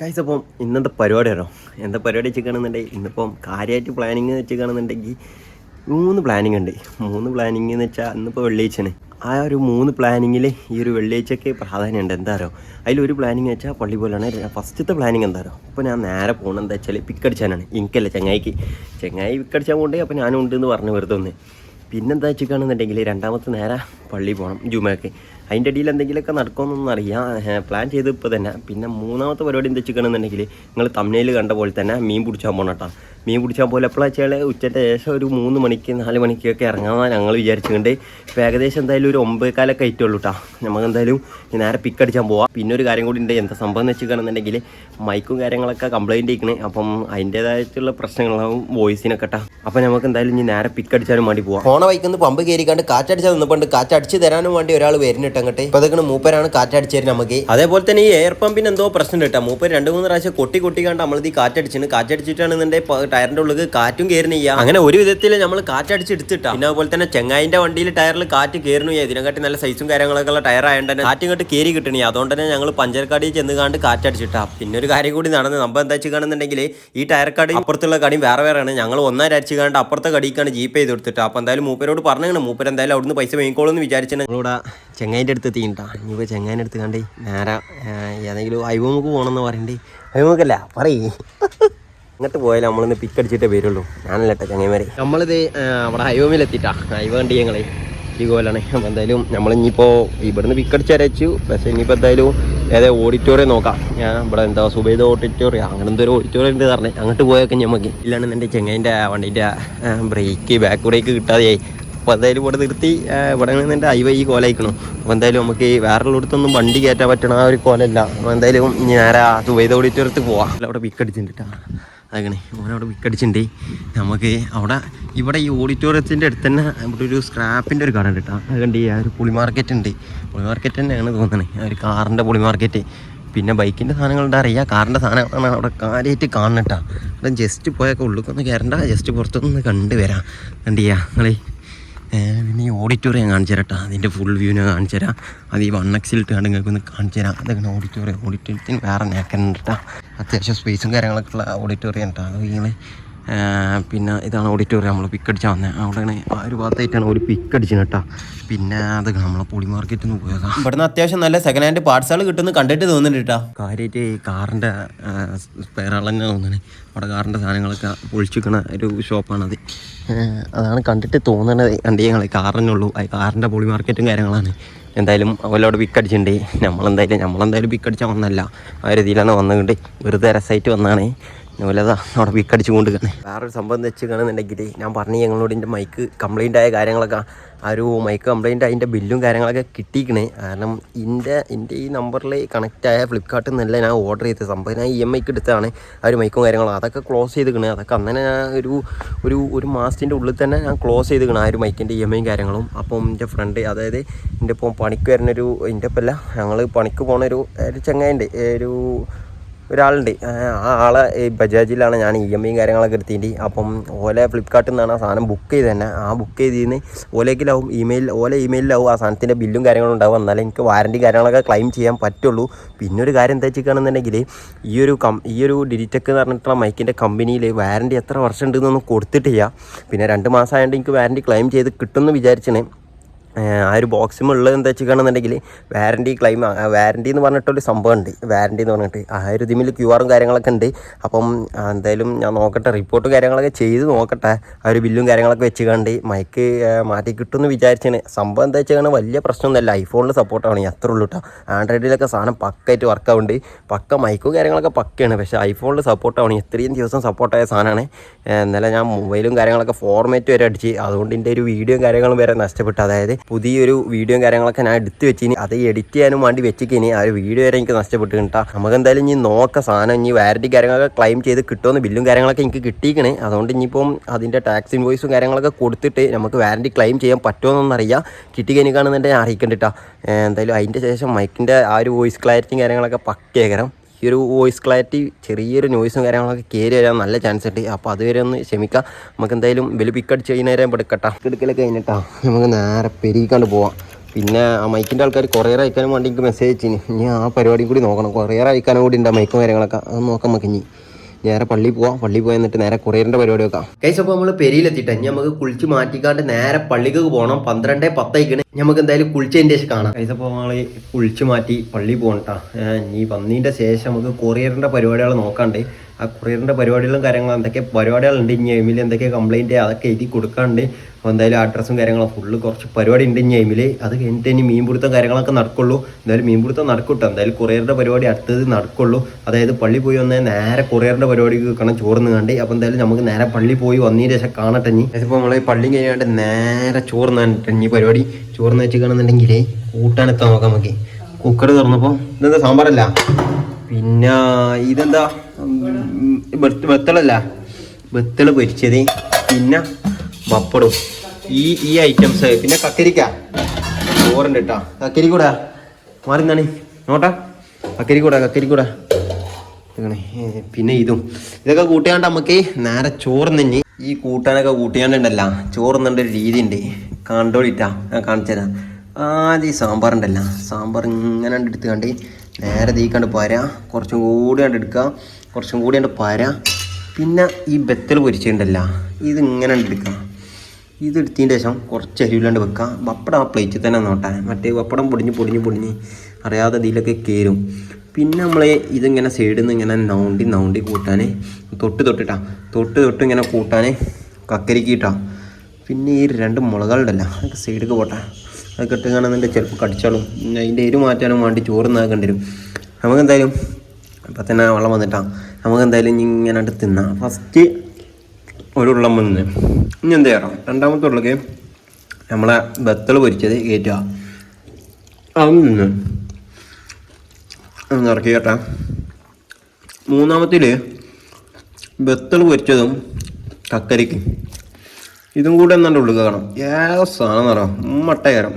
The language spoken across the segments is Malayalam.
ഗൈസ് അപ്പം ഇന്നത്തെ പരിപാടി അറിയോ? എന്താ പരിപാടി വെച്ചിരിക്കുകയാണെന്നുണ്ടെങ്കിൽ ഇന്നിപ്പം കാര്യമായിട്ട് പ്ലാനിങ് വെച്ചിരിക്കുകയാണെന്നുണ്ടെങ്കിൽ 3 പ്ലാനിങ് ഉണ്ട്. 3 പ്ലാനിങ് എന്ന് വെച്ചാൽ ഇന്നിപ്പോൾ വെള്ളിയാഴ്ചയാണ്. ആ ഒരു 3 പ്ലാനിങ്ങിൽ ഈ ഒരു വെള്ളിയാഴ്ചയ്ക്ക് പ്രാധാന്യമുണ്ട്. എന്താ അറിയോ? അതിലൊരു പ്ലാനിങ് വെച്ചാൽ പള്ളി പോലെയാണ്. ഫസ്റ്റത്തെ പ്ലാനിങ് എന്താ അറിയോ? അപ്പോൾ ഞാൻ നേരെ പോകുന്നത് എന്താ വെച്ചാൽ പിക്കടിച്ചാനാണ്. എനിക്കല്ല, ചങ്ങായി പിക്കടിച്ചാൽ പോകണ്ടേ. അപ്പോൾ ഞാനും ഉണ്ട് എന്ന് പറഞ്ഞ് വെറുതെ ഒന്ന്. പിന്നെന്താ വെച്ചിരിക്കുകയാണെന്നുണ്ടെങ്കിൽ രണ്ടാമത്തെ നേരെ പള്ളി പോകണം, ജുമയ്ക്ക്. അതിൻ്റെ ഇടയിൽ എന്തെങ്കിലുമൊക്കെ നടക്കുമെന്നൊന്നും അറിയാം, പ്ലാൻ ചെയ്ത് ഇപ്പോൾ തന്നെ. പിന്നെ മൂന്നാമത്തെ പരിപാടി എന്താ വെച്ചിരിക്കണമെന്നുണ്ടെങ്കിൽ നിങ്ങൾ തമിഴിൽ കണ്ട പോലെ തന്നെ മീൻ പിടിച്ചാൽ പോകണം കേട്ടോ. മീൻ പിടിച്ചാൽ പോലെ എപ്പോഴാണ് വെച്ചാൽ ഉച്ചൻ്റെ ശേഷം ഒരു 3 മണിക്ക് 4 മണിക്കൊക്കെ ഇറങ്ങാമെന്നാണ് ഞങ്ങൾ വിചാരിച്ചുകൊണ്ട്. ഇപ്പോൾ ഏകദേശം എന്തായാലും ഒരു 9:15 ആയിട്ടുള്ളൂ കേട്ടോ. നമുക്ക് എന്തായാലും നേരെ പിക്കടിച്ചാൽ പോവാം. പിന്നെ ഒരു കാര്യം കൂടി ഉണ്ട്. എന്താ സംഭവം എന്ന് വെച്ചിരിക്കുകയാണെന്നുണ്ടെങ്കിൽ മൈക്കും കാര്യങ്ങളൊക്കെ കംപ്ലൈൻറ്റ് ആയിക്കണേ. അപ്പം അതിൻ്റേതായിട്ടുള്ള പ്രശ്നങ്ങളാവും വോയിസിനൊക്കെ കേട്ടോ. അപ്പം നമുക്ക് എന്തായാലും ഇനി നേരെ പിക്കടിച്ചാലും വേണ്ടി പോവാം. ഫോണ വൈക്കുന്ന പമ്പ് കയറിക്കാണ്ട് കാറ്റടിച്ചാൽ നിന്നപ്പോണ്ട് കാറ്റടിച്ച് തരാനും വേണ്ടി ഒരാൾ വരുന്നിട്ട് അങ്ങോട്ട്. ഇപ്പോൾ അതൊക്കെ മൂപ്പരാണ് കാറ്റടിച്ച് തരുന്നത് നമുക്ക്. അതേപോലെ തന്നെ ഈ എയർ പമ്പിന് എന്തോ പ്രശ്നം കിട്ടാം. മൂപ്പർ 2-3 പ്രാവശ്യം കൊട്ടിക്കാണ്ട് നമ്മളത് ഈ കാറ്റടിച്ചിട്ടാണ് ഇതിൻ്റെ ടയറിൻ്റെ ഉള്ളിൽ കാറ്റും കയറുന്നില്ല. അങ്ങനെ ഒരു വിധത്തിൽ നമ്മൾ കാറ്റടിച്ചെടുത്തിട്ടാ. പിന്നെ അതുപോലെ തന്നെ ചെങ്ങായിൻ്റെ വണ്ടിയിൽ ടയറിൽ കാറ്റ് കയറുന്നു. ഇതിനെക്കാട്ടി നല്ല സൈസും കാര്യങ്ങളൊക്കെ ഉള്ള ടയർ ആയതുകൊണ്ട് തന്നെ കാറ്റും ഇങ്ങോട്ട് കയറി കിട്ടണേ. അതുകൊണ്ട് തന്നെ ഞങ്ങൾ പഞ്ചർക്കാടിയിൽ ചെന്ന് കാണ്ട് കാറ്റടിച്ചിട്ടാ. പിന്നെ ഒരു കാര്യം കൂടി നടന്ന് നമ്മൾ എന്താ വെച്ചിട്ടുണ്ടെങ്കിൽ ഈ ടയർ കടി അപ്പുറത്തുള്ള കടിയും വേറെയാണ്. ഞങ്ങൾ ഒന്നരച്ച് കാണ്ട് അപ്പുറത്തെ കടിക്കാണ് ജീപ്പ് ചെയ്ത് കൊടുത്തിട്ട്. അപ്പോൾ എന്തായാലും മൂപ്പരോട് പറഞ്ഞാണ്. മൂപ്പർ എന്തായാലും അവിടുന്ന് പൈസ വാങ്ങിക്കോളൂ വെച്ചിട്ടാണ് നമ്മളിവിടെ ചെങ്ങായിൻ്റെ അടുത്ത് എത്തിയിട്ടാ. ഇനിയിപ്പോൾ ചെങ്ങായിൻ്റെ അടുത്ത് കണ്ടേ നേരെ ഏതെങ്കിലും ഹൈവമുക്ക് പോകണമെന്ന് പറയണ്ടേ. ഹൈവമുക്കല്ല പറയേ. ഇങ്ങോട്ട് പോയാലും നമ്മളിന്ന് പിക്കടിച്ചിട്ടേ വരുള്ളൂ. ഞാനല്ല കേട്ടോ ചങ്ങന്മാരെ. നമ്മളിത് അവിടെ ഹൈവേമിലെത്തിയിട്ടാ. ഹൈവേ കണ്ടി ഞങ്ങളെ ഈ കോലാണ്. അപ്പോൾ എന്തായാലും നമ്മളിനിയിപ്പോൾ ഇവിടുന്ന് പിക്കടിച്ച് അരച്ചു. പക്ഷേ ഇനിയിപ്പോൾ എന്തായാലും ഓഡിറ്റോറിയം നോക്കാം. ഞാൻ ഇവിടെ എന്താ സുബൈദ ഓഡിറ്റോറിയം അങ്ങനെ എന്തോ ഒരു ഓഡിറ്റോറിയം ഉണ്ട് പറഞ്ഞേ. അങ്ങോട്ട് പോയൊക്കെ നമുക്ക് ഇല്ലാണ്ട് എൻ്റെ ചെങ്ങൈൻ്റെ വണ്ടീൻ്റെ ബാക്ക് ബ്രേക്ക് കിട്ടാതെയായി. അപ്പോൾ എന്തായാലും ഇവിടെ നിർത്തി. ഇവിടെ നിന്ന് എൻ്റെ ഹൈവേ ഈ കോലയക്കണം. അപ്പോൾ എന്തായാലും നമുക്ക് വേറെയുള്ളടത്തൊന്നും വണ്ടി കയറ്റാൻ പറ്റണ ആ ഒരു കോലല്ല. അപ്പോൾ എന്തായാലും നേരെ സുബൈദ ഓഡിറ്റോറിയത്തിൽ പോവാം. അവിടെ പിക്കടിച്ചിട്ടാ അങ്ങനെ ഓനവിടെ പിക്കടിച്ചിട്ടുണ്ട്. നമുക്ക് ഇവിടെ ഈ ഓഡിറ്റോറിയത്തിൻ്റെ അടുത്ത് തന്നെ ഇവിടെ ഒരു സ്ക്രാപ്പിൻ്റെ ഒരു കട ഉണ്ട് കേട്ടോ. അത് കണ്ട് ആ ഒരു പുളി മാർക്കറ്റ് ഉണ്ട്. പുളി മാർക്കറ്റ് തന്നെയാണ് തോന്നുന്നത്. ആ ഒരു കാറിൻ്റെ പുളി മാർക്കറ്റ്. പിന്നെ ബൈക്കിൻ്റെ സാധനങ്ങളുടെ അറിയാം. കാറിൻ്റെ സാധനങ്ങളാണ് അവിടെ കാര്യമായിട്ട് കാണണട്ടാ. അവിടെ ജസ്റ്റ് പോയൊക്കെ ഉള്ളിക്കൊന്ന് കയറണ്ട, ജസ്റ്റ് പുറത്തൊന്ന് കണ്ടുവരാം. കണ്ടിയാ നിങ്ങൾ. പിന്നെ ഈ ഓഡിറ്റോറിയം കാണിച്ചു തരാം കേട്ടോ. അതിൻ്റെ ഫുൾ വ്യൂ ഞാൻ കാണിച്ചു തരാം. അത് ഈ 1x കണ്ട് നിങ്ങൾക്ക് ഒന്ന് കാണിച്ചു തരാം. അതൊക്കെ ഓഡിറ്റോറിയത്തിന് വേറെ നേക്കുന്നുണ്ട് കേട്ടോ. അത്യാവശ്യം സ്പേസും കാര്യങ്ങളൊക്കെ ഉള്ള ഓഡിറ്റോറിയം കേട്ടോ. അത് നിങ്ങൾ പിന്നെ ഇതാണ് ഓഡിറ്റോറിയം. നമ്മൾ പിക്കടിച്ചാൽ വന്നത് അവിടെയാണ്. ആ ഒരു ഭാഗത്തായിട്ടാണ് ഒരു പിക്കടിച്ചത് കേട്ടോ. പിന്നെ അതൊക്കെ നമ്മളെ പുളി മാർക്കറ്റിൽ നിന്ന് പോയതാണ്. ഇവിടുന്ന് അത്യാവശ്യം നല്ല സെക്കൻഡ് ഹാൻഡ് പാർട്സുകൾ കിട്ടുമെന്ന് കണ്ടിട്ട് തോന്നുന്നുണ്ട് കേട്ടോ. കാര്യമായിട്ട് ഈ കാറിൻ്റെ സ്പെയറുകൾ തന്നെ തോന്നുന്നത്. അവിടെ കാറിൻ്റെ സാധനങ്ങളൊക്കെ പൊളിച്ചിരിക്കണ ഒരു ഷോപ്പാണത്. അതാണ് കണ്ടിട്ട് തോന്നുന്നത്. കണ്ടി ഞങ്ങൾ കാറിനുള്ളൂ. കാറിൻ്റെ പുളി മാർക്കറ്റും കാര്യങ്ങളാണ്. എന്തായാലും അവരോട് പിക്കടിച്ചിട്ടുണ്ട്. നമ്മളെന്തായാലും പിക്കടിച്ചാൽ വന്നല്ല. ആ രീതിയിലാണ് വന്നുകൊണ്ട് വെറുതെ രസമായിട്ട് വന്നതാണ്. അതുപോലെതാ അവിടെ പിക്കടിച്ച് കൊണ്ടുപോകുന്നത്. വേറൊരു സംഭവം വെച്ച് കാണുന്നുണ്ടെങ്കിൽ ഞാൻ പറഞ്ഞു ഞങ്ങളോട് എൻ്റെ മൈക്ക് കംപ്ലൈൻ്റ് ആയ കാര്യങ്ങളൊക്കെ. ആ ഒരു മൈക്ക് കംപ്ലൈൻ്റ് അതിൻ്റെ ബില്ലും കാര്യങ്ങളൊക്കെ കിട്ടിയിരിക്കണേ. കാരണം എൻ്റെ ഈ നമ്പറിൽ കണക്റ്റായ ഫ്ലിപ്കാർട്ടിൽ നിന്നല്ല ഞാൻ ഓർഡർ ചെയ്ത സംഭവം. ഞാൻ EMI എടുത്തതാണ് ആ ഒരു മൈക്കും കാര്യങ്ങളും. അതൊക്കെ ക്ലോസ് ചെയ്തിരിക്കണേ. അതൊക്കെ അങ്ങനെ ഒരു മാസത്തിൻ്റെ ഉള്ളിൽ തന്നെ ഞാൻ ക്ലോസ് ചെയ്തിരിക്കണം ആ ഒരു മൈക്കിൻ്റെ EMI കാര്യങ്ങളും. അപ്പം എൻ്റെ ഫ്രണ്ട്, അതായത് എൻ്റെ ഇപ്പം പണിക്ക് വരുന്നൊരു, എൻ്റെ ഇപ്പം അല്ല, ഞങ്ങൾ പണിക്ക് പോകുന്ന ഒരു ചങ്ങായിണ്ട്, ഒരാളുണ്ട്. ആ ആളെ ഈ ബജാജിലാണ് ഞാൻ EMI കാര്യങ്ങളൊക്കെ എടുത്തിട്ട്. അപ്പം ഓല ഫ്ലിപ്കാർട്ടിൽ നിന്നാണ് ആ സാധനം ബുക്ക് ചെയ്ത് തന്നെ. ആ ബുക്ക് ചെയ്തതിന് ഓലയിലാവും ഇമെയിലാവും ആ സാധനത്തിൻ്റെ ബില്ലും കാര്യങ്ങളും ഉണ്ടാവും. എന്നാലും എനിക്ക് വാറൻറ്റി കാര്യങ്ങളൊക്കെ ക്ലെയിം ചെയ്യാൻ പറ്റുള്ളൂ. പിന്നെ ഒരു കാര്യം എന്താ വെച്ചിരിക്കുകയാണെന്നുണ്ടെങ്കിൽ ഈ ഒരു ഡിജിറ്റെക് എന്ന് പറഞ്ഞിട്ടുള്ള മൈക്കിൻ്റെ കമ്പനിയിൽ വാറൻറ്റി എത്ര വർഷം ഉണ്ടെന്നൊന്നും കൊടുത്തിട്ടില്ല. പിന്നെ 2 മാസമായതുകൊണ്ട് എനിക്ക് വാറൻറ്റി ക്ലെയിം ചെയ്ത് കിട്ടുമെന്ന് വിചാരിച്ചേ. ആ ഒരു ബോക്സിമുള്ളത് എന്താ വെച്ചിരിക്കുകയാണെന്നുണ്ടെങ്കിൽ വാറൻറ്റി എന്ന് പറഞ്ഞിട്ടൊരു സംഭവമുണ്ട്. വാറൻറ്റി എന്ന് പറഞ്ഞിട്ട് ആ ഒരു ഇതിൽ QR കാര്യങ്ങളൊക്കെ ഉണ്ട്. അപ്പം എന്തായാലും ഞാൻ നോക്കട്ടെ, റിപ്പോർട്ടും കാര്യങ്ങളൊക്കെ ചെയ്ത് നോക്കട്ടെ. ആ ഒരു ബില്ലും കാര്യങ്ങളൊക്കെ വെച്ച് കണ്ട് മൈക്ക് മാറ്റി കിട്ടുമെന്ന് വിചാരിച്ചാണ്. സംഭവം എന്താ വെച്ചാൽ വലിയ പ്രശ്നമൊന്നുമല്ല. ഐഫോണിൽ സപ്പോർട്ടാണ്. അത്ര ഉള്ളൂ കേട്ടോ. ആൻഡ്രോയിഡിലൊക്കെ സാധനം പക്കായിട്ട് വർക്കാവുണ്ട്. പക്ക മൈക്കും കാര്യങ്ങളൊക്കെ പക്കയാണ്. പക്ഷേ ഐഫോണിൽ സപ്പോർട്ടാണ്. ഇത്രയും ദിവസം സപ്പോർട്ടായ സാധനമാണ്. ഇന്നലെ ഞാൻ മൊബൈലും കാര്യങ്ങളൊക്കെ ഫോർമാറ്റ് വരെ അടിച്ച്. അതുകൊണ്ട് എൻ്റെ ഒരു വീഡിയോയും കാര്യങ്ങളും വരെ നഷ്ടപ്പെട്ടു. അതായത് പുതിയൊരു വീഡിയോയും കാര്യങ്ങളൊക്കെ ഞാൻ എടുത്ത് വെച്ചിനി. അത് എഡിറ്റ് ചെയ്യാനും വേണ്ടി വെച്ചിനി. ആ ഒരു വീഡിയോ വരെ എനിക്ക് നഷ്ടപ്പെട്ടു കിട്ടാം. നമുക്ക് എന്തായാലും ഇനി നോക്കാം സാധനം. ഇനി വാറൻറ്റി കാര്യങ്ങളൊക്കെ ക്ലെയിം ചെയ്ത് കിട്ടുമെന്ന് ബില്ലും കാര്യങ്ങളൊക്കെ എനിക്ക് കിട്ടിയിരിക്കണേ. അതുകൊണ്ട് ഇനിയിപ്പം അതിൻ്റെ ടാക്സ് ഇൻവോയ്സും കാര്യങ്ങളൊക്കെ കൊടുത്തിട്ട് നമുക്ക് വാറൻറ്റി ക്ലെയിം ചെയ്യാൻ പറ്റുമോയെന്നറിയാം. കിട്ടിക്കഴിഞ്ഞാണെന്നുണ്ടെങ്കിൽ ഞാൻ അറിയിക്കണ്ടിട്ടാ. എന്തായാലും അതിൻ്റെ ശേഷം മൈക്കിൻ്റെ ആ ഒരു വോയിസ് ക്ലാരിറ്റിയും കാര്യങ്ങളൊക്കെ പക്കയേക്കരം. ഈ ഒരു വോയിസ് ക്ലാരിറ്റി ചെറിയൊരു നോയ്സും കാര്യങ്ങളൊക്കെ കയറി വരാൻ നല്ല ചാൻസ് ഉണ്ട്. അപ്പോൾ അതുവരെ ഒന്ന് ക്ഷമിക്കാം. നമുക്ക് എന്തായാലും വലിയ പിക്കടിച്ച് കഴിഞ്ഞ നേരം എടുക്കട്ടെ. എടുക്കലൊക്കെ കഴിഞ്ഞിട്ടാ നമുക്ക് നേരെ പെരുകിക്കാണ്ട് പോവാം. പിന്നെ ആ മൈക്കിൻ്റെ ആൾക്കാർ കൊറിയർ അയക്കാനും വേണ്ടി എനിക്ക് മെസ്സേജ് അയച്ചിന്. ഇനി ആ പരിപാടിയും കൂടി നോക്കണം. കൊറിയർ അയക്കാനും കൂടി ഉണ്ട് മൈക്കും കാര്യങ്ങളൊക്കെ. അത് നോക്കാം നമുക്ക്. ഇനി നേരെ പള്ളിയിൽ പോയി എന്നിട്ട് നേരെ കൊറിയറിൻ്റെ പരിപാടി വെക്കാം. കേസ് അപ്പോൾ നമ്മൾ പെരിയിലെത്തിയിട്ട് ഇനി നമുക്ക് കുളിച്ച് മാറ്റിക്കാണ്ട് നേരെ പള്ളിക്ക് പോകണം. 12:10 നമുക്ക് എന്തായാലും കുളിച്ചതിൻ്റെ ശേഷം കാണാം. കേസ് അപ്പോൾ നമ്മൾ കുളിച്ച് മാറ്റി പള്ളിയിൽ പോകണട്ടാ. ഇനി വന്നതിൻ്റെ ശേഷം നമുക്ക് കൊറിയറിൻ്റെ പരിപാടികൾ നോക്കാണ്ട്. ആ കൊറിയറിൻ്റെ പരിപാടികളും കാര്യങ്ങളും എന്തൊക്കെ പരിപാടികളുണ്ട്, ഇനി എയിമിൽ എന്തൊക്കെ കംപ്ലയിൻറ്റ് അതൊക്കെ എഴുതി കൊടുക്കാണ്ട്. അപ്പോൾ എന്തായാലും അഡ്രസ്സും കാര്യങ്ങളും ഫുള്ള് കുറച്ച് പരിപാടി ഉണ്ട് ഇനി എയിമിൽ. അത് കഴിഞ്ഞിട്ട് ഇനി മീൻപിടുത്തം കാര്യങ്ങളൊക്കെ നടക്കുള്ളൂ. എന്തായാലും മീൻപിടുത്തം നടക്കൂട്ടോ. എന്തായാലും കൊറിയറിൻ്റെ പരിപാടി അടുത്തത് നടക്കുള്ളൂ. അതായത് പള്ളി പോയി വന്നാൽ നേരെ കൊറിയറിൻ്റെ പരിപാടിക്ക് വെക്കണം ചോറിന് കണ്ട്. അപ്പോൾ എന്തായാലും നമുക്ക് നേരെ പള്ളി പോയി വന്നതിന് ശേഷം കാണട്ടെ. ഇനി ഇപ്പോൾ നമ്മൾ പള്ളി കഴിഞ്ഞാണ്ട് നേരെ ചോറിന് കണ്ടിട്ട് ഇനി പരിപാടി ചോറിന് വെച്ച് കാണുന്നുണ്ടെങ്കിൽ കൂട്ടാനെത്താൻ നോക്കാം നമുക്ക്. കുക്കർ തുറന്നപ്പോൾ ഇതെന്താ സാമ്പാറല്ല, പിന്നെ ഇതെന്താ വെത്തളല്ല, വെത്തള പൊരിച്ചത്, പിന്നെ പപ്പടും, ഈ ഐറ്റംസ്, പിന്നെ കക്കരിക്ക ചോറുണ്ട് കേട്ടോ. കക്കരിക്കൂടാ മാറിന്നാണ് നോട്ടാ, കക്കരിക്കൂടാ പിന്നെ ഇതൊക്കെ കൂട്ടിയാണ്ട് നമുക്ക് നേരെ ചോറുന്നഞ്ഞ്. ഈ കൂട്ടാനൊക്കെ കൂട്ടിയാണ്ടുണ്ടല്ല ചോറുന്നേണ്ട ഒരു രീതി ഉണ്ട്, കണ്ടോളിട്ടാ ഞാൻ കാണിച്ചു തരാം. ആദ്യം സാമ്പാറുണ്ടല്ല, സാമ്പാർ ഇങ്ങനെ എടുത്തുകൊണ്ട് നേരെ തീക്കണ്ട് പാര, കുറച്ചും കൂടി കണ്ട് എടുക്കുക, കുറച്ചും കൂടി കണ്ട് പാര. പിന്നെ ഈ ബത്തൽ പൊരിച്ചിട്ടുണ്ടല്ല ഇതിങ്ങനെ എടുക്കുക. ഇതെടുത്തതിന് ശേഷം കുറച്ച് അരിവില്ലാണ്ട് വെക്കുക. പപ്പടം ആ പ്ലേറ്റിൽ തന്നെ നോട്ടാൻ, മറ്റേ പപ്പടം പൊടിഞ്ഞ് അറിയാതെ ഇതിലൊക്കെ കയറും. പിന്നെ നമ്മൾ ഇതിങ്ങനെ സൈഡിൽ നിന്ന് ഇങ്ങനെ നൗണ്ടി കൂട്ടാൻ തൊട്ട് ഇങ്ങനെ കൂട്ടാൻ കക്കരിക്കിട്ടാ. പിന്നെ ഈ 2 മുളകളുണ്ടല്ലോ അതൊക്കെ സൈഡിൽ പോട്ടെ, അതൊക്കെ ഇട്ട് കാണുന്നുണ്ട് ചിലപ്പോൾ കടിച്ചാലും. അതിൻ്റെ എരു മാറ്റാനും വേണ്ടി ചോറ് നാക്കേണ്ടി വരും. നമുക്കെന്തായാലും ഇപ്പം തന്നെ വെള്ളം വന്നിട്ടാണ്. നമുക്കെന്തായാലും ഇങ്ങനെ തിന്നാം. ഫസ്റ്റ് ഒരു ഉള്ളം വന്ന് ഇനി എന്ത് ചെയ്യണം, രണ്ടാമത്തെ ഉള്ളക്ക് നമ്മളെ ബത്തൾ പൊരിച്ചത് കയറ്റുക. അതൊന്ന് ഇറക്കി കേട്ടാ. മൂന്നാമത്തിൽ ബത്തൾ പൊരിച്ചതും കക്കരിക്കും ഇതും കൂടെ എന്നാണ്ട് ഉള്ളിൽ കാണാം. ഏത് സാധനം എന്ന് പറയാം, മട്ടകരം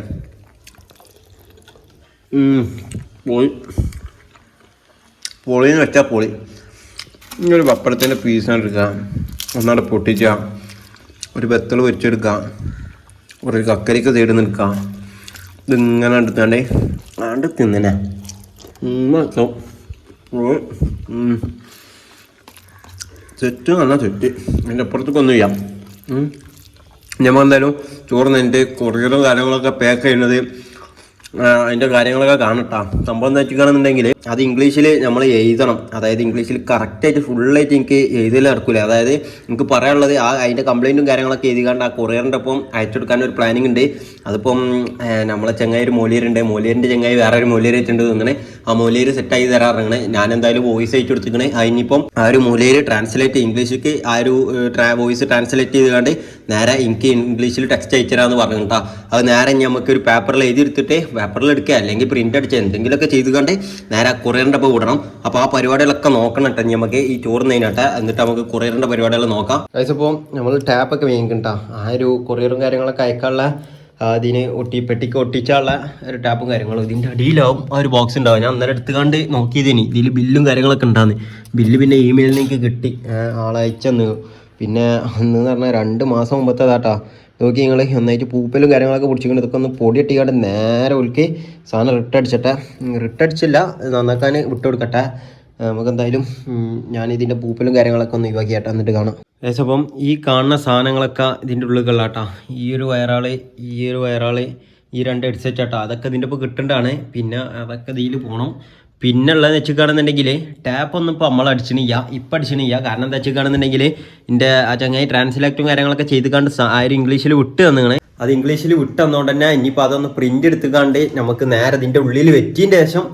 പൊളിന്ന് വെച്ചാൽ പൊളി. ഇനി ഒരു പപ്പടത്തിൻ്റെ പീസാണ് എടുക്കുക, ഒന്നാണ്ട് പൊട്ടിക്കുക, ഒരു ബത്തൾ പൊരിച്ചെടുക്കുക, ഒരു കക്കരിക്ക സൈഡിൽ നിന്ന് എടുക്കുക. ഇതിങ്ങനെ എടുത്താണ്ട് ആണ്ട് തിന്നനെ സെറ്റ് നല്ല സെറ്റ്. അതിൻ്റെ അപ്പുറത്തേക്കൊന്നും ചെയ്യാം. നമ്മൾ എന്തായാലും ചോറ് നിന്നിട്ട് കൊറിയറും കാര്യങ്ങളൊക്കെ പാക്ക് ചെയ്യുന്നത് അതിൻ്റെ കാര്യങ്ങളൊക്കെ കാണട്ടാ. സംഭവം എന്താ വെച്ചിട്ടുണ്ടെങ്കിൽ അത് ഇംഗ്ലീഷിൽ നമ്മൾ എഴുതണം. അതായത് ഇംഗ്ലീഷിൽ കറക്റ്റായിട്ട് ഫുള്ളായിട്ട് എനിക്ക് എഴുതൽ നടക്കില്ല. അതായത് എനിക്ക് പറയാനുള്ളത് അതിൻ്റെ കംപ്ലയിൻറ്റും കാര്യങ്ങളൊക്കെ എഴുതിക്കാണ്ട് ആ കൊറിയറിൻ്റെ ഒപ്പം അയച്ചെടുക്കാൻ ഒരു പ്ലാനിങ് ഉണ്ട്. അതിപ്പം നമ്മളെ ചങ്ങായി ഒരു മോലിയറിൻ്റെ ചങ്ങായി വേറെ ഒരു മോലിയർ വെച്ചിട്ടുണ്ട് തോന്നണേ. ആ മോലിയർ സെറ്റായി തരാറിങ്ങനെ ഞാൻ എന്തായാലും വോയിസ് അയച്ചു കൊടുത്തിക്കണേ. അതിനിപ്പം ആ ഒരു മോലിയർ ട്രാൻസ്ലേറ്റ് ഇംഗ്ലീഷിലേക്ക് ആ ഒരു വോയിസ് ട്രാൻസ്ലേറ്റ് ചെയ്തുകൊണ്ട് നേരെ എനിക്ക് ഇംഗ്ലീഷിൽ ടെക്സ്റ്റ് അയച്ചു തരാമെന്ന് പറഞ്ഞു കേട്ടോ. അത് നേരെ നമുക്ക് ഒരു പേപ്പറിൽ എഴുതിയെടുത്തിട്ട് പേപ്പറിൽ എടുക്കുക, അല്ലെങ്കിൽ പ്രിൻ്റ് അടിച്ച് എന്തെങ്കിലുമൊക്കെ ചെയ്തുകൊണ്ട് നേരെ കൊറിയറിൻ്റെ ഒപ്പം വിടണം. അപ്പോൾ ആ പരിപാടികളൊക്കെ നോക്കണം കേട്ടോ നമുക്ക് ഈ ചോറുന്നതിനാട്ടെ. എന്നിട്ട് നമുക്ക് കൊറിയറിൻ്റെ പരിപാടികൾ നോക്കാം. അപ്പോൾ നമ്മൾ ടാപ്പൊക്കെ വേങ്ങിക്കട്ടോ. ആ ഒരു കൊറിയറും കാര്യങ്ങളൊക്കെ അയക്കാനുള്ള അതിന് പെട്ടിക്ക് ഒട്ടിച്ചാനുള്ള ഒരു ടാപ്പും കാര്യങ്ങളും ഇതിൻ്റെ അടിയിലാവും ആ ഒരു ബോക്സ് ഉണ്ടാവും. ഞാൻ അന്നേരം എടുത്തുകൊണ്ട് നോക്കിയതിന് ഇതിൽ ബില്ലും കാര്യങ്ങളൊക്കെ ഉണ്ടാകുന്നു. ബില്ല് പിന്നെ ഇമെയിലിൽ എനിക്ക് കിട്ടി, ആളയച്ചെന്ന്. പിന്നെ അന്ന് പറഞ്ഞാൽ 2 മാസം മുമ്പത്തേതാട്ടാ. നോക്കി നിങ്ങൾ നന്നായിട്ട് പൂപ്പലും കാര്യങ്ങളൊക്കെ പിടിച്ചിട്ടുണ്ട്. ഇതൊക്കെ ഒന്ന് പൊടി ഇട്ടിക്കാണ്ട് നേരെ ഒഴുക്കി സാധനം റിട്ടടിച്ചില്ല, നന്നാക്കാൻ വിട്ടുകൊടുക്കട്ടെ. നമുക്കെന്തായാലും ഞാനിതിൻ്റെ പൂപ്പലും കാര്യങ്ങളൊക്കെ ഒന്ന് ഒഴിവാക്കിയാട്ടെ, എന്നിട്ട് കാണാം. ഏകദേശം അപ്പം ഈ കാണുന്ന സാധനങ്ങളൊക്കെ ഇതിൻ്റെ ഉള്ളിൽ കൊള്ളാട്ടാ. ഈ ഒരു വയറാള് ഈ 2 ഹെഡ്സെറ്റ് ആട്ടാ. അതൊക്കെ ഇതിൻ്റെ ഒപ്പം കിട്ടേണ്ടതാണ്. പിന്നെ അതൊക്കെ ഇതിൽ പോകണം. പിന്നെ ഉള്ളതെന്ന് വെച്ചിട്ടാണെന്നുണ്ടെങ്കിൽ ടാപ്പ് ഒന്നും ഇപ്പോൾ നമ്മൾ അടിച്ചിണില്ല. കാരണം എന്താ വെച്ചിട്ടാണെന്നുണ്ടെങ്കിൽ എൻ്റെ ആ ചങ്ങായി ട്രാൻസ്ലേറ്റും കാര്യങ്ങളൊക്കെ ചെയ്തുകൊണ്ട് ആ ഒരു ഇംഗ്ലീഷിൽ വിട്ട് തന്നിങ്ങനെ. അത് ഇംഗ്ലീഷിൽ വിട്ടെന്നുകൊണ്ട് തന്നെ ഇനിയിപ്പോൾ അതൊന്ന് പ്രിൻ്റ് എടുത്തുകാണ്ട് നമുക്ക് നേരെ ഇതിൻ്റെ ഉള്ളിൽ വെച്ചതിൻ്റെ ശേഷം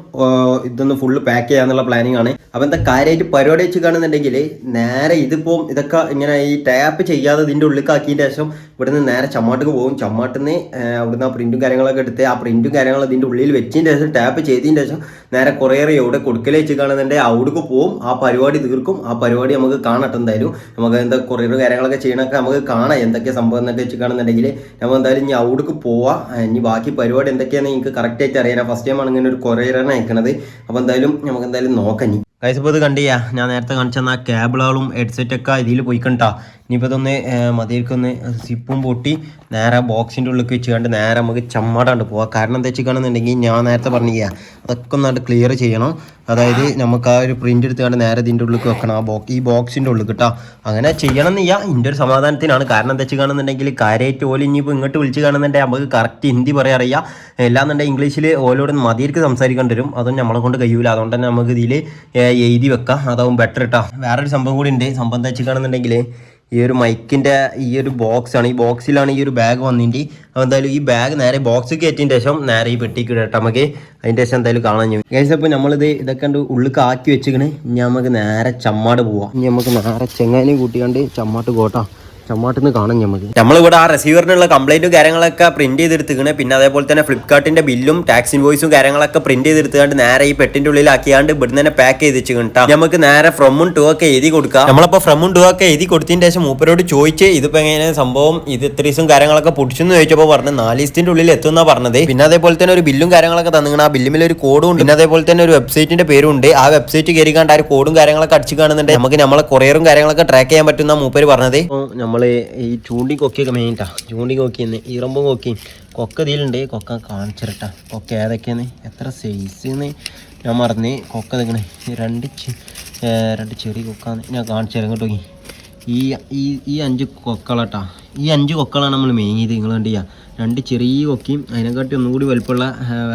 ഇതൊന്ന് ഫുള്ള് പാക്ക് ചെയ്യാന്നുള്ള പ്ലാനിങ് ആണ്. അപ്പോൾ എന്താ കാര്യമായിട്ട് പരിപാടി വെച്ച് കാണുന്നുണ്ടെങ്കിൽ നേരെ ഇതിപ്പോൾ ഇതൊക്കെ ഇങ്ങനെ ഈ ടാപ്പ് ചെയ്യാതെ ഇതിൻ്റെ ഉള്ളിൽ ആക്കിയതിൻ്റെ ശേഷം ഇവിടുന്ന് നേരെ ചമ്മാട്ടിക്ക് പോകും. ചമ്മാട്ടിന്ന് അവിടുന്ന് ആ പ്രിൻറ്റും കാര്യങ്ങളൊക്കെ എടുത്ത് ആ പ്രിൻറ്റും കാര്യങ്ങളും ഇതിൻ്റെ ഉള്ളിൽ വെച്ചതിൻ്റെ ശേഷം ടാപ്പ് ചെയ്തതിൻ്റെ ശേഷം നേരെ കൊറിയർ എവിടെ കൊടുക്കൽ വെച്ച് കാണുന്നുണ്ടെങ്കിൽ അവിടേക്ക് പോവും. ആ പരിപാടി തീർക്കും. ആ പരിപാടി നമുക്ക് കാണട്ടെ. എന്തായാലും നമുക്ക് എന്താ കൊറിയർ കാര്യങ്ങളൊക്കെ ചെയ്യണമൊക്കെ നമുക്ക് കാണാം എന്തൊക്കെ സംഭവം എന്നൊക്കെ വെച്ച് കാണുന്നുണ്ടെങ്കിൽ നമ്മൾ എന്തായാലും ഇനി അവിടേക്ക് പോവാം. ഇനി ബാക്കി പരിപാടി എന്തൊക്കെയാണെന്ന് എനിക്ക് കറക്റ്റായിട്ട് അറിയാം. ഫസ്റ്റ് ടൈമാണ് ഇങ്ങനെ ഒരു കൊറിയറാണ് അയക്കണത്. അപ്പോൾ എന്തായാലും നമുക്ക് എന്തായാലും നോക്കാം. ഗൈസ് ഇപ്പോൾ ഇത് കണ്ടിയാ ഞാൻ നേരത്തെ കാണിച്ചെന്ന കേബിളുകളും ഹെഡ്സെറ്റൊക്കെ ഇതിൽ പോയിക്കണ്ടാ. ഇനിയിപ്പോൾ ഇതൊന്ന് മതിയൊന്ന് സിപ്പും പൊട്ടി നേരെ ബോക്സിൻ്റെ ഉള്ളിൽ വെച്ച് കണ്ട് നേരെ നമുക്ക് ചമ്മാടാണ്ട് പോവാം. കാരണം എന്താ വെച്ചിട്ടാണെന്നുണ്ടെങ്കിൽ ഞാൻ നേരത്തെ പറഞ്ഞില്ല അതൊക്കെ ഒന്നാണ്ട് ക്ലിയർ ചെയ്യണം. അതായത് നമുക്ക് ആ ഒരു പ്രിൻ്റ് എടുത്തുകൊണ്ട് നേരെ ഇതിൻ്റെ ഉള്ളിൽ വെക്കണം, ഈ ബോക്സിൻ്റെ ഉള്ളിൽ കിട്ടാം. അങ്ങനെ ചെയ്യണം എന്നില്ല, ഇതിൻ്റെ ഒരു സമാധാനത്തിനാണ്. കാരണം എന്താ വെച്ച് കാണുന്നുണ്ടെങ്കിൽ കാര്യമായിട്ട് ഓല് ഇനിയിപ്പോൾ ഇങ്ങോട്ട് വിളിച്ച് കാണുന്നുണ്ടെങ്കിൽ നമുക്ക് കറക്റ്റ് ഹിന്ദി പറയാൻ അറിയാം. എല്ലാന്നുണ്ടെങ്കിൽ ഇംഗ്ലീഷിൽ ഓലോട് മതിയിലേക്ക് സംസാരിക്കേണ്ടി വരും. അതൊന്നും നമ്മളെ കൊണ്ട് കഴിയൂല. അതുകൊണ്ട് തന്നെ നമുക്ക് ഇതിൽ എഴുതി വെക്കാം, അതാവും ബെറ്റർ കേട്ടോ. വേറൊരു സംഭവം കൂടി ഉണ്ട്. സംഭവം എന്താ വെച്ച് കാണുന്നുണ്ടെങ്കിൽ ഈ ഒരു മൈക്കിൻ്റെ ഈ ഒരു ബോക്സാണ്, ഈ ബോക്സിലാണ് ഈ ഒരു ബാഗ് വന്നിട്ട്. അപ്പോൾ എന്തായാലും ഈ ബാഗ് നേരെ ബോക്സ് കയറ്റിയതിന് ശേഷം നേരെ ഈ പെട്ടിക്ക് ഇടട്ടെ നമുക്ക്. അതിൻ്റെ ശേഷം എന്തായാലും കാണാൻ ഞാൻ ഗൈസ്. അപ്പോൾ നമ്മളിത് ഇതൊക്കെ കണ്ട് ഉള്ളിലേക്ക് ആക്കി വെച്ചിക്കണ്. ഇനി നമുക്ക് നേരെ ചമ്മാട് പോവാം. ഇനി നമുക്ക് നേരെ ചെങ്ങാനെ കൂട്ടിക്കാണ്ട് ചമ്മാട്ട് പോട്ടാ. ചമ്മാട്ടിന്ന് കാണാം നമുക്ക്. നമ്മളിവിടെ ആ റിസീവറിനുള്ള കംപ്ലൈൻറ്റും കാര്യങ്ങളൊക്കെ പ്രിന്റ് ചെയ്തെടുത്തിക്കണേ. പിന്നെ അതേപോലെ തന്നെ ഫ്ലിപ്കാർട്ടിന്റെ ബില്ലും ടാക്സ് ഇൻവോയ്സും കാര്യങ്ങളൊക്കെ പ്രിന്റ് ചെയ്തെടുത്തുകൊണ്ട് നേരെ ഈ പെട്ടിന്റെ ഉള്ളിലാക്കിയാണ്ട് ഇവിടുന്ന് തന്നെ പാക്ക് ചെയ്ത് വെച്ചിട്ടാ. നമുക്ക് നേരെ ഫ്രമും ടു ഒക്കെ എഴുതി കൊടുക്കാം. നമ്മളിപ്പോൾ ഫ്രമും ടു ഒക്കെ എഴുതി കൊടുത്തതിന് ശേഷം മൂപ്പരോട് ചോദിച്ച് ഇതിപ്പോൾ എങ്ങനെ സംഭവം, ഇത് ഇത്ര ദിവസം കാര്യങ്ങളൊക്കെ പൊടിച്ചെന്ന് ചോദിച്ചപ്പോൾ പറഞ്ഞു 4 ദിവസത്തിന്റെ ഉള്ളിൽ എത്തുന്ന പറഞ്ഞത്. പിന്നെ അതേപോലെ തന്നെ ഒരു ബില്ലും കാര്യങ്ങളൊക്കെ തന്നിങ്ങനെ. ആ ബില്ലുമിൽ ഒരു കോഡും ഉണ്ട്. പിന്നെ അതേപോലെ തന്നെ ഒരു വെബ്സൈറ്റിന്റെ പേരും ഉണ്ട്. ആ വെബ്സൈറ്റ് കയറിക്കാണ്ട് ആ ഒരു കോഡും കാര്യങ്ങളൊക്കെ അടിച്ചു കാണുന്നുണ്ട്. നമുക്ക് നമ്മളെ കൊറിയറും കാര്യങ്ങളൊക്കെ ട്രാക്ക് ചെയ്യാൻ പറ്റുന്ന മൂപ്പര് പറഞ്ഞത്. നമ്മൾ ഈ ചൂണ്ടി കൊക്കിയൊക്കെ മെയിൻറ്റാ. ചൂണ്ടി കൊക്കിന്ന് ഈറമ്പും കൊക്കിയും കൊക്ക ഇതിലുണ്ട്. കൊക്ക കാണിച്ചിരട്ടാ. കൊക്ക ഏതൊക്കെയാണ് എത്ര സൈസ് ഞാൻ മറന്ന്. കൊക്ക നിൽക്കണേ രണ്ട് ചെറിയ കൊക്കാന്ന് ഞാൻ കാണിച്ചു തരാം കേട്ടോ. ഈ 5 കൊക്കളാട്ടാ. ഈ 5 കൊക്കളാണ് നമ്മൾ മെയിൻ ചെയ്ത് നിങ്ങൾ കണ്ടില്ല. 2 ചെറിയ കൊക്കിയും അതിനെക്കാട്ടി ഒന്നുകൂടി വലുപ്പമുള്ള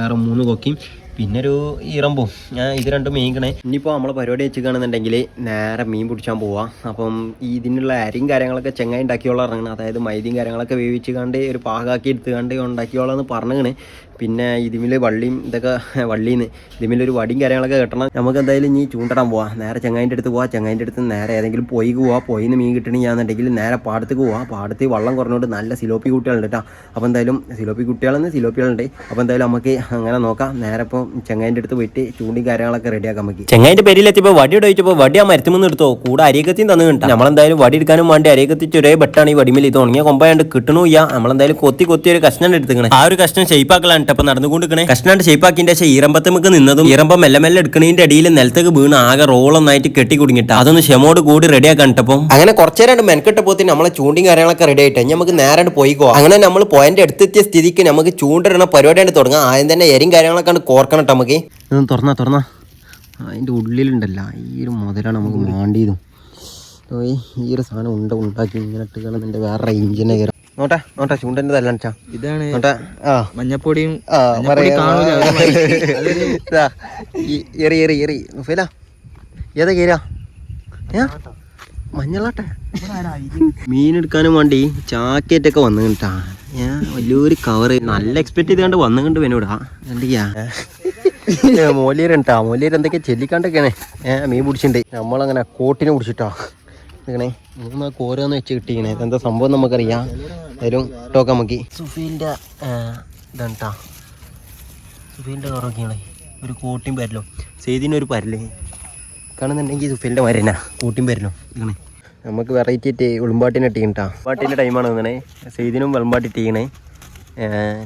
വേറെ 3 കൊക്കിയും പിന്നെ ഒരു ഈറമ്പും. ഞാൻ ഇത് രണ്ടും മേയിക്കണേ. ഇനിയിപ്പോൾ നമ്മളെ പരിപാടി വെച്ചിരിക്കുകയാണെന്നുണ്ടെങ്കിൽ നേരെ മീൻ പിടിച്ചാൻ പോവാം. അപ്പം ഇതിനുള്ള അരിയും കാര്യങ്ങളൊക്കെ ചെങ്ങായി ഉണ്ടാക്കിയോളാം ഇറങ്ങണം. അതായത് മൈദയും കാര്യങ്ങളൊക്കെ വേവിച്ച് കണ്ട് ഒരു പാകാക്കി എടുത്ത് ഉണ്ടാക്കിയോളാം എന്ന് പറഞ്ഞിങ്ങനെ. പിന്നെ ഇതിമിൽ വള്ളിയും ഇതൊക്കെ വള്ളിന്ന് ഇതിമിലൊരു വടിയും കാര്യങ്ങളൊക്കെ കെട്ടണം. നമുക്ക് എന്തായാലും ഇനി ചൂണ്ടിടാൻ പോവാം. നേരെ ചെങ്ങായിൻ്റെ അടുത്ത് പോവാം. ചെങ്ങായിൻ്റെ അടുത്ത് നേരെ ഏതെങ്കിലും പോയിക്ക് പോവാം. പോയിന്ന് മീൻ കിട്ടണമെന്നുണ്ടെങ്കിൽ നേരെ പാടത്തേക്ക് പോവാം. പാടത്ത് വള്ളം കുറഞ്ഞുകൊണ്ട് നല്ല സിലോപ്പി കുട്ടികളുണ്ട് കേട്ടോ. അപ്പോൾ എന്തായാലും സിലോപ്പികളുണ്ട്. അപ്പോൾ എന്തായാലും നമുക്ക് അങ്ങനെ നോക്കാം. നേരെ ഇപ്പോൾ ചെങ്ങായിൻ്റെ അടുത്ത് പോയിട്ട് ചൂണ്ടിയും കാര്യങ്ങളൊക്കെ റെഡിയാക്കാം നമുക്ക്. ചെങ്ങായിൻ്റെ പേരിലെത്തിയപ്പോൾ വടി ചോദിച്ചപ്പോൾ വടി ആ മരത്തുമെന്ന് എടുത്തോ കൂടെ അരികത്തിയും തന്നു കിട്ടാം. നമ്മളെന്തായാലും വടി എടുക്കാനും വേണ്ടി അരികത്തിച്ച് ഒരേ ബെട്ടാണ് ഈ വടിമേൽ. ഇത് ഉണങ്ങിയ കൊമ്പായണ്ട് കിട്ടണില്ല. നമ്മളെന്തായാലും കൊത്തി ഒരു കഷ്ണം എടുത്തിക്കണേ. ആ ഒരു കഷ്ണം ഷേപ്പാക്കലാണ് ഇപ്പം നടന്നുകൊണ്ടിരിക്കണേ. കഷ്ണാണ്ട് ഷേപ്പാക്കിൻ്റെ ശേഷം ഈറമ്പത്തമ്മക്ക് നിന്നതും ഈറമ്പം മെല്ലെ എടുക്കണതിന്റെ അടിയിൽ നിലത്തേക്ക് വീണ് ആകെ റോളൊന്നായിട്ട് കെട്ടി കുടുങ്ങിട്ടാ. അതൊന്ന് ക്ഷമോട് കൂടി റെഡിയാക്കാണിട്ടപ്പം അങ്ങനെ കുറച്ചേരം മെനക്കെട്ടപ്പോത്തിന് നമ്മളെ ചൂണ്ടിയും കാര്യങ്ങളൊക്കെ റെഡി ആയിട്ട് നമുക്ക് നേരെ പോയിക്കോ. അങ്ങനെ നമ്മൾ പോയിന്റ് അടുത്തെത്തിയ സ്ഥിതിക്ക് നമുക്ക് ചൂണ്ടിടണ പരിപാടിയായിട്ട് തുടങ്ങാം. ആദ്യം തന്നെ എരിയും കാര്യങ്ങളൊക്കെ കോർക്കണം കേട്ടോ. നമുക്ക് ഇതൊന്ന് തുറന്നാ അതിൻ്റെ ഉള്ളിലുണ്ടല്ലോ ഈ ഒരു മുതലാണ് നമുക്ക് മാണ്ടിയതും. ഈ ഒരു സാധനം ഉണ്ടാക്കി ഇങ്ങനെ ഇട്ട് കാണുന്നുണ്ട്. വേറെ റേഞ്ചിനെ കയറാം. നോട്ടെ ചൂണ്ടൻ്റെ തല്ലാച്ചാ ഇതാണ്. മഞ്ഞപ്പൊടിയും എറി ഫേല ഏതാ കയറാ മഞ്ഞളാട്ടെ. മീനെടുക്കാനും വേണ്ടി ചാക്കേറ്റൊക്കെ വന്നു കേട്ടാ. ഞാൻ വലിയൊരു കവറ് നല്ല എക്സ്പെക്ട് ചെയ്തുകൊണ്ട് വന്നുകൊണ്ട് വേനോടാ. എന്തൊക്കെയാ മോലിയരുണ്ടാ. മോലിയർ എന്തൊക്കെയാ ചെല്ലിക്കാണ്ടൊക്കെയാണേ മീൻ പിടിച്ചിട്ടുണ്ട്. നമ്മളങ്ങനെ കോട്ടിനെ പിടിച്ചിട്ടാ ഇങ്ങനെ 3 കോരാന്ന് വെച്ച് കിട്ടിക്കണേ. ഇതെന്താ സംഭവം നമുക്കറിയാം. അതിലും ടോക്കാം നമുക്ക്. സുഫീലിൻ്റെ ഇതാണ് കേട്ടോ. സുഫീലിൻ്റെ കറൊക്കെയാണ് ഒരു കോട്ടിയും പരലും. സെയ്തിനൊരു പരല് കാണുന്നുണ്ടെങ്കിൽ സുഫീലിൻ്റെ മരനാ കോട്ടിയും പരലും. ഇങ്ങനെ നമുക്ക് വെറൈറ്റി ആയിട്ട് വെളുമ്പാട്ടിനെ ഇട്ടിക്കണം കേട്ടോ. വെളുമ്പാട്ടിൻ്റെ ടൈമാണ് ഇങ്ങനെ. സെയ്തിനും വെളുമ്പാട്ടി ഇട്ടിക്കണേ.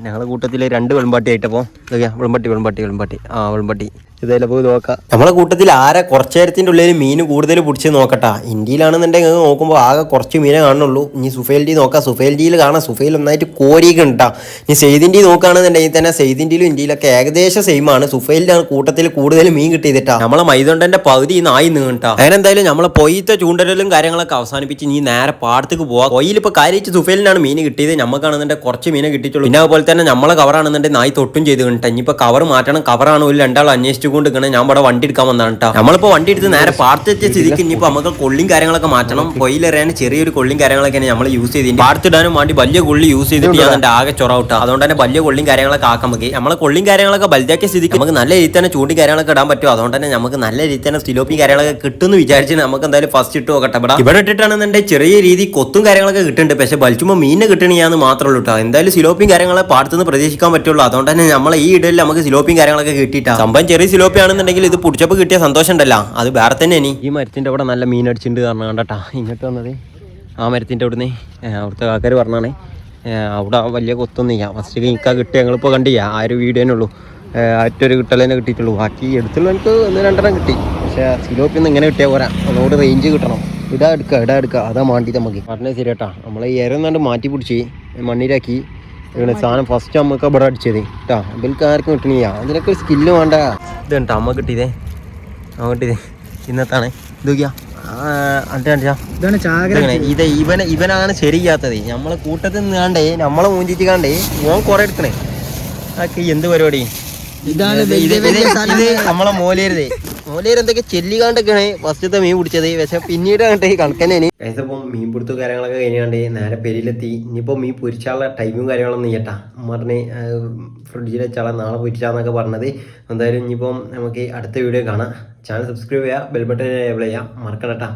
ഞങ്ങളുടെ കൂട്ടത്തിൽ 2 വെളുമ്പാട്ടി ആയിട്ടപ്പോൾ ഇതൊക്കെയാ വെളുമ്പാട്ടി ഇതേലെ പോയി നോക്കാം. നമ്മളെ കൂട്ടത്തിൽ ആരെ കുറച്ച് നേരത്തിൻ്റെ ഉള്ളിൽ മീൻ കൂടുതൽ പിടിച്ച് നോക്കട്ടാ. ഇന്ത്യയിലാണെന്നുണ്ടെങ്കിൽ നോക്കുമ്പോൾ ആകെ കുറച്ച് മീനെ കാണുന്നുള്ളൂ. ഇനി സുഫേലിൻ്റെ നോക്കാം. സുഫേലിൻ്റെയിൽ കാണാം. സുഫേൽ ഒന്നായിട്ട് കോരിയൊക്കെ ഉണ്ടാ. ഇനി സെയ്തിൻ്റെ നോക്കുകയാണെന്നുണ്ടെങ്കിൽ തന്നെ സെയ്തിൻ്റെയിലും ഇന്ത്യയിലൊക്കെ ഏകദേശം സെയിമാണ്. സുഫേലിൻ്റെ കൂട്ടത്തിൽ കൂടുതൽ മീൻ കിട്ടിയതിട്ടാ. നമ്മളെ മൈതൊണ്ടൻ്റെ പകുതി നായി നീട്ടാ. അങ്ങനെ എന്തായാലും നമ്മളെ പൊയ്യത്തെ ചൂണ്ടലും കാര്യങ്ങളൊക്കെ അവസാനിപ്പിച്ച് ഇനി നേരെ പാടത്തേക്ക് പോവാം. പൊയ്യിലിപ്പോൾ കാര്യമായിട്ട് സുഫേലിനാണ് മീൻ കിട്ടിയത്. നമുക്കാണെന്നുണ്ടെങ്കിൽ കുറച്ച് മീനെ കിട്ടിയിട്ടുള്ളൂ. പിന്നെ അതുപോലെ തന്നെ നമ്മളെ കവറാണെന്നുണ്ടെങ്കിൽ നായി തൊട്ടും ചെയ്ത് കിട്ടാം. ഇനിയിപ്പോൾ കവർ മാറ്റണം. കവറാണ് ഒരു 2 ആൾ അന്വേഷിച്ചു കൊണ്ടിരിക്കണേ. ഞാൻ ഇവിടെ വണ്ടി എടുക്കാൻ വന്നതാണ് കേട്ടോ. നമ്മളിപ്പോൾ വണ്ടി എടുത്ത് നേരെ പാടത്തെത്തിയ സ്ഥിതിക്ക് ഇനിയിപ്പോൾ നമുക്ക് കൊള്ളിയും കാര്യങ്ങളൊക്കെ മാറ്റണം. പൊയിലെറിയാൻ ചെറിയൊരു കൊള്ളിയും കാര്യങ്ങളൊക്കെയാണ് നമ്മൾ യൂസ് ചെയ്തിട്ട് പാടത്തിടാനും വേണ്ടി വലിയ കൊള്ളി യൂസ് ചെയ്തിട്ട് അതിന്റെ ആകെ ചൊറവിട്ടാ. അതുകൊണ്ട് തന്നെ വലിയ കൊള്ളിയും കാര്യങ്ങളൊക്കെ ആക്കാൻ നമുക്ക്. നമ്മളെ കൊള്ളിയും കാര്യങ്ങളൊക്കെ വലുതാക്കിയ സ്ഥിതിക്ക് നമുക്ക് നല്ല രീതി തന്നെ ചൂണ്ടി കാര്യങ്ങളൊക്കെ ഇടാൻ പറ്റും. അതുകൊണ്ട് തന്നെ നമുക്ക് നല്ല രീതി തന്നെ സിലോപ്പി കാര്യങ്ങളൊക്കെ കിട്ടുമെന്ന് വിചാരിച്ച് നമുക്ക് എന്തായാലും ഫസ്റ്റ് ഇട്ട് നോക്കട്ടെ. ഇവിടെ ഇട്ടിട്ടാണെന്നുണ്ടെങ്കിൽ ചെറിയ രീതി കൊത്തും കാര്യങ്ങളൊക്കെ കിട്ടുന്നുണ്ട്. പക്ഷെ വലിച്ചുമ്പോൾ മീനിനെ കിട്ടണിയാന്ന് മാത്രമേ ഉള്ളൂ കേട്ടോ. എന്തായാലും സിലോപ്പിയും കാര്യങ്ങളെ പാടത്തുനിന്ന് പ്രതീക്ഷിക്കാൻ പറ്റുള്ളൂ. അതുകൊണ്ട് തന്നെ നമ്മളെ ഈ ഇടയിൽ നമുക്ക് സിലോപ്പിയും കാര്യങ്ങളൊക്കെ കിട്ടിയിട്ടാ. സംഭവം ചെറിയ സിലോപ്പി ആണെന്നുണ്ടെങ്കിൽ ഇത് പിടിച്ചപ്പോൾ കിട്ടിയ സന്തോഷം ഉണ്ടല്ലോ അത് വേറെ തന്നെ. ഇനി ഈ മരത്തിൻ്റെ അവിടെ നല്ല മീൻ അടിച്ചിട്ടുണ്ട് കാരണം കണ്ടാ ഇങ്ങോട്ട് വന്നത് ആ മരത്തിൻ്റെ അവിടുന്ന് അവിടുത്തെ ആൾക്കാർ പറഞ്ഞാണ് അവിടെ വലിയ കൊത്തൊന്നുമില്ല. ഫസ്റ്റ് എനിക്ക് കിട്ടിയ ഞങ്ങളിപ്പോൾ കണ്ടില്ല. ആ ഒരു വീഡിയോനെ ഉള്ളൂ. ഒറ്റൊരു കിട്ടലേനെ കിട്ടിയിട്ടുള്ളൂ. ബാക്കി എടുത്തുള്ള എനിക്ക് 1-2 കിട്ടി. പക്ഷേ സിലോപ്പി ഒന്നും ഇങ്ങനെ കിട്ടിയാൽ പോരാ, ഒന്നുകൂടി റേഞ്ച് കിട്ടണം. ഇടാ എടുക്കുക അതാ മാണ്ടി നമുക്ക് പറഞ്ഞത് ശരി കേട്ടാ. നമ്മളെ ഇരന്നാണ്ട് മാറ്റി പിടിച്ച് മണ്ണിലാക്കി സാധനം ഫസ്റ്റ് നമുക്ക് ഇവിടെ അടിച്ചത് കേട്ടാ. ഇവർക്ക് ആർക്കും കിട്ടണില്ല, അതിനൊക്കെ ഒരു സ്കില്ല് വേണ്ട. ഇത് കേട്ടോ അമ്മ കിട്ടിയതേ, അമ്മ കിട്ടിയതേ ഇന്നത്താണ്. ഇത് നോക്കിയാ ഇവനാണ് ശരിയാത്തത്. നമ്മളെ കൂട്ടത്തിൽ നിന്നാണ്ടേ നമ്മളെ മൂഞ്ചിച്ച് കാണ്ടേ ഓൻ കുറെ എടുക്കണേ. അതൊക്കെ എന്ത് പരിപാടി? ഇത് നമ്മളെ മോലേരുതേ എന്തൊക്കെ ചെല്ലിക്കാണ്ടൊക്കെയാണ് ഫസ്റ്റത്തെ മീൻ പിടിച്ചത്. പക്ഷെ പിന്നീട് കണ്ടേ കണക്കന്നെ. കഴിച്ചപ്പം മീൻ പിടുത്തവും കാര്യങ്ങളൊക്കെ കഴിഞ്ഞാണ്ട് നേരെ പെരിയിലെത്തി. ഇനിയിപ്പോൾ മീൻ പൊരിച്ചാനുള്ള ടൈമും കാര്യങ്ങളൊന്നും ചെയ്യട്ടാ. പറഞ്ഞ് ഫ്രിഡ്ജിൽ വെച്ചാളെ നാളെ പൊരിച്ചാന്നൊക്കെ പറഞ്ഞത്. എന്തായാലും ഇനിയിപ്പം നമുക്ക് അടുത്ത വീഡിയോ കാണാം. ചാനൽ സബ്സ്ക്രൈബ് ചെയ്യുക, ബെൽ ബട്ടൺ എനേബിൾ ചെയ്യുക, മറക്കണം കേട്ടോ.